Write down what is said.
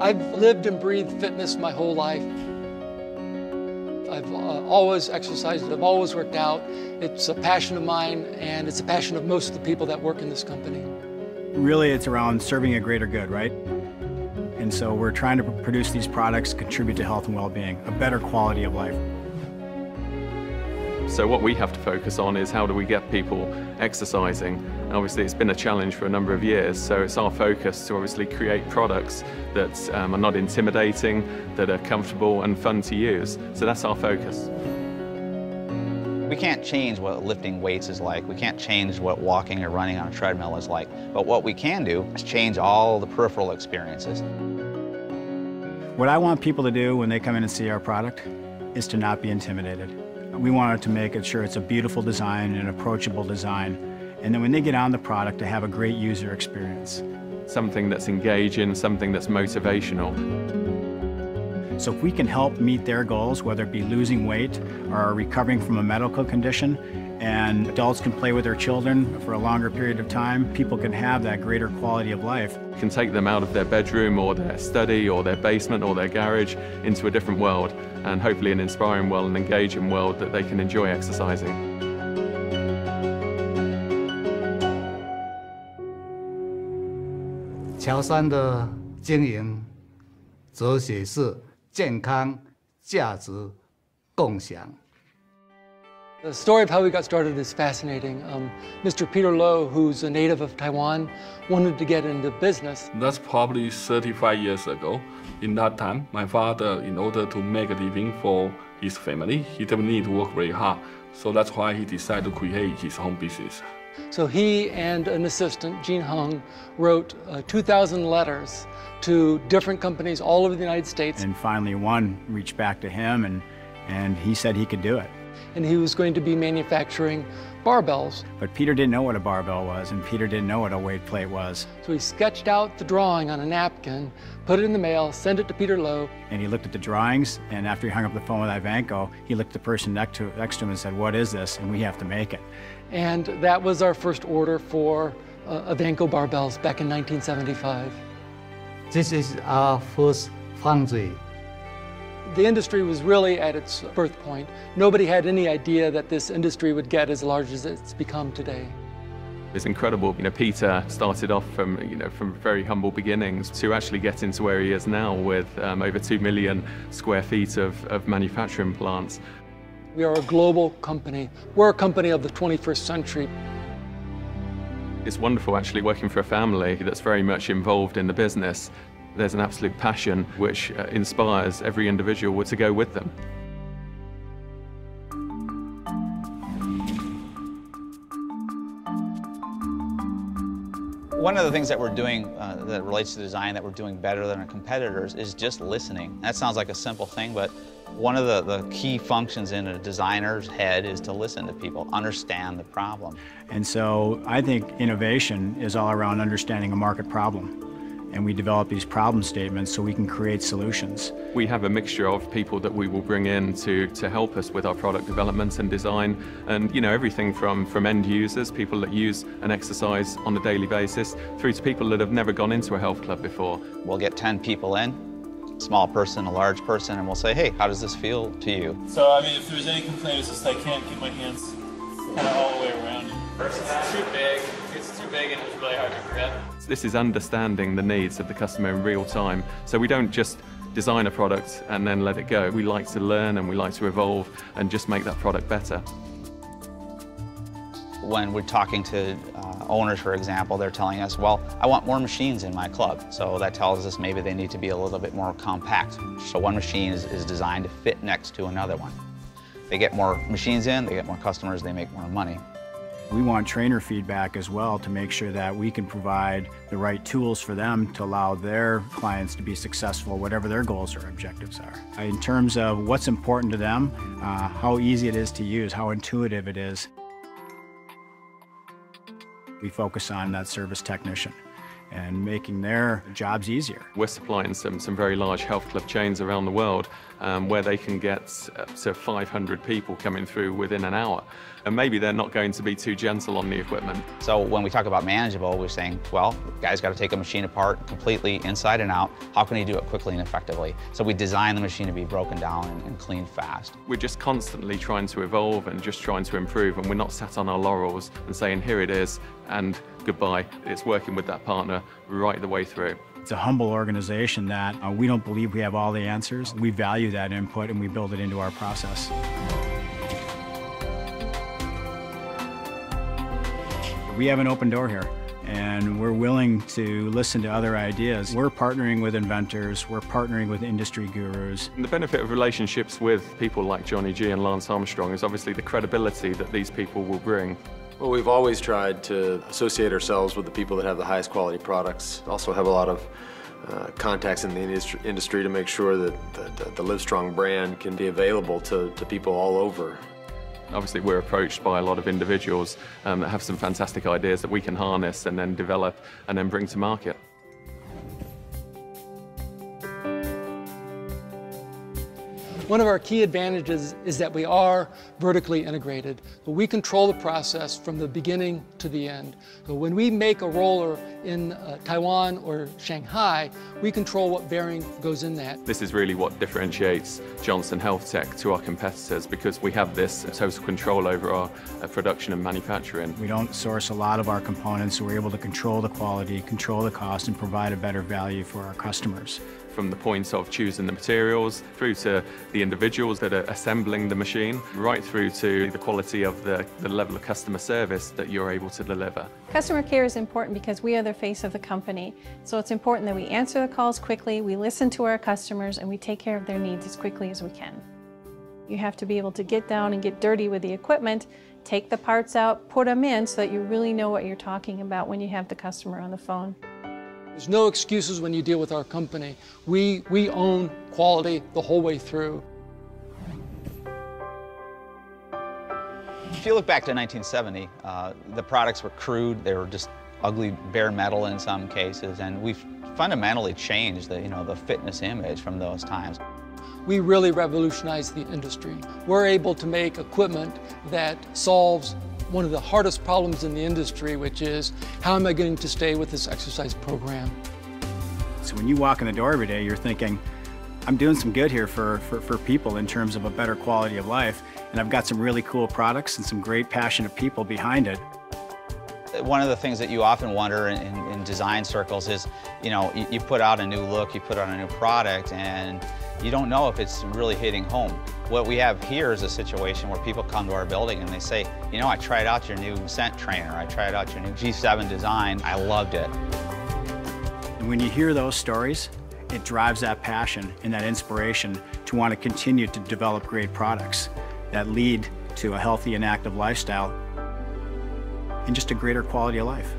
I've lived and breathed fitness my whole life. I've always exercised, I've always worked out. It's a passion of mine, and it's a passion of most of the people that work in this company. Really, it's around serving a greater good, right? And so we're trying to produce these products, contribute to health and well-being, a better quality of life. So what we have to focus on is how do we get people exercising. Obviously it's been a challenge for a number of years, so it's our focus to obviously create products that are not intimidating, that are comfortable and fun to use. So that's our focus. We can't change what lifting weights is like. We can't change what walking or running on a treadmill is like. But what we can do is change all the peripheral experiences. What I want people to do when they come in and see our product is to not be intimidated. We wanted to make sure it's a beautiful design, an approachable design, and then when they get on the product, to have a great user experience. Something that's engaging, something that's motivational. So if we can help meet their goals, whether it be losing weight or recovering from a medical condition, and adults can play with their children for a longer period of time, people can have that greater quality of life. You can take them out of their bedroom or their study or their basement or their garage into a different world, and hopefully an inspiring world, an engaging world that they can enjoy exercising. 乔山的经营哲学是健康、价值、共享。 The story of how we got started is fascinating. Mr. Peter Lowe, who's a native of Taiwan, wanted to get into business. That's probably 35 years ago. In that time, my father, in order to make a living for his family, he didn't need to work very hard. So that's why he decided to create his own business. So he and an assistant, Jean Hung, wrote 2,000 letters to different companies all over the United States. And finally one reached back to him and he said he could do it. And he was going to be manufacturing barbells. But Peter didn't know what a barbell was, and Peter didn't know what a weight plate was. So he sketched out the drawing on a napkin, put it in the mail, sent it to Peter Lowe. And he looked at the drawings, and after he hung up the phone with Ivanco, he looked at the person next to him and said, "What is this?" And we have to make it. And that was our first order for Ivanco barbells back in 1975. This is our first foundry. The industry was really at its birth point. Nobody had any idea that this industry would get as large as it's become today. It's incredible. Peter started off from very humble beginnings to actually get into where he is now with over 2 million square feet of manufacturing plants. We are a global company. We're a company of the 21st century. It's wonderful actually working for a family that's very much involved in the business. There's an absolute passion which inspires every individual to go with them. One of the things that we're doing that relates to design that we're doing better than our competitors is just listening. That sounds like a simple thing, but one of the key functions in a designer's head is to listen to people, understand the problem. And so I think innovation is all around understanding a market problem. And we develop these problem statements so we can create solutions. We have a mixture of people that we will bring in to help us with our product development and design, and everything from end users, people that use an exercise on a daily basis, through to people that have never gone into a health club before. We'll get 10 people in, small person, a large person, and we'll say, hey, how does this feel to you? So, I mean, if there's any complaint, it's just I can't get my hands kind of all the way around. It's too big. It's too big and it's really hard to grip. This is understanding the needs of the customer in real time. So we don't just design a product and then let it go. We like to learn and we like to evolve and just make that product better. When we're talking to owners, for example, they're telling us, well, I want more machines in my club. So that tells us maybe they need to be a little bit more compact. So one machine is designed to fit next to another one. They get more machines in, they get more customers, they make more money. We want trainer feedback as well to make sure that we can provide the right tools for them to allow their clients to be successful, whatever their goals or objectives are. In terms of what's important to them, how easy it is to use, how intuitive it is, we focus on that service technician. and making their jobs easier. We're supplying some very large health club chains around the world where they can get to 500 people coming through within an hour. And maybe they're not going to be too gentle on the equipment. So when we talk about manageable, we're saying, well, the guy's got to take a machine apart completely inside and out. How can he do it quickly and effectively? So we design the machine to be broken down and cleaned fast. We're just constantly trying to evolve and just trying to improve, and we're not sat on our laurels and saying, here it is, and goodbye. It's working with that partner right the way through. It's a humble organization that we don't believe we have all the answers. We value that input and we build it into our process. We have an open door here, and we're willing to listen to other ideas. We're partnering with inventors, we're partnering with industry gurus. And the benefit of relationships with people like Johnny G and Lance Armstrong is obviously the credibility that these people will bring. Well, we've always tried to associate ourselves with the people that have the highest quality products. Also have a lot of contacts in the industry to make sure that the Livestrong brand can be available to people all over. Obviously, we're approached by a lot of individuals that have some fantastic ideas that we can harness and then develop and then bring to market. One of our key advantages is that we are vertically integrated. So we control the process from the beginning to the end. So when we make a roller in Taiwan or Shanghai, we control what bearing goes in that. This is really what differentiates Johnson Health-Tech to our competitors, because we have this total control over our production and manufacturing. We don't source a lot of our components, so we're able to control the quality, control the cost, and provide a better value for our customers. From the point of choosing the materials, through to the individuals that are assembling the machine, right through to the quality of the level of customer service that you're able to deliver. Customer care is important because we are the face of the company. So it's important that we answer the calls quickly, we listen to our customers, and we take care of their needs as quickly as we can. You have to be able to get down and get dirty with the equipment, take the parts out, put them in so that you really know what you're talking about when you have the customer on the phone. There's no excuses when you deal with our company. We own quality the whole way through. If you look back to 1970, the products were crude, they were just ugly bare metal in some cases, and we've fundamentally changed the fitness image from those times. We really revolutionized the industry. We're able to make equipment that solves one of the hardest problems in the industry, which is, how am I going to stay with this exercise program? So when you walk in the door every day, you're thinking, I'm doing some good here for people in terms of a better quality of life, and I've got some really cool products and some great passionate people behind it. One of the things that you often wonder in design circles is, you put out a new look, you put out a new product, and you don't know if it's really hitting home. What we have here is a situation where people come to our building and they say, I tried out your new scent trainer, I tried out your new G7 design, I loved it. And when you hear those stories, it drives that passion and that inspiration to want to continue to develop great products that lead to a healthy and active lifestyle and just a greater quality of life.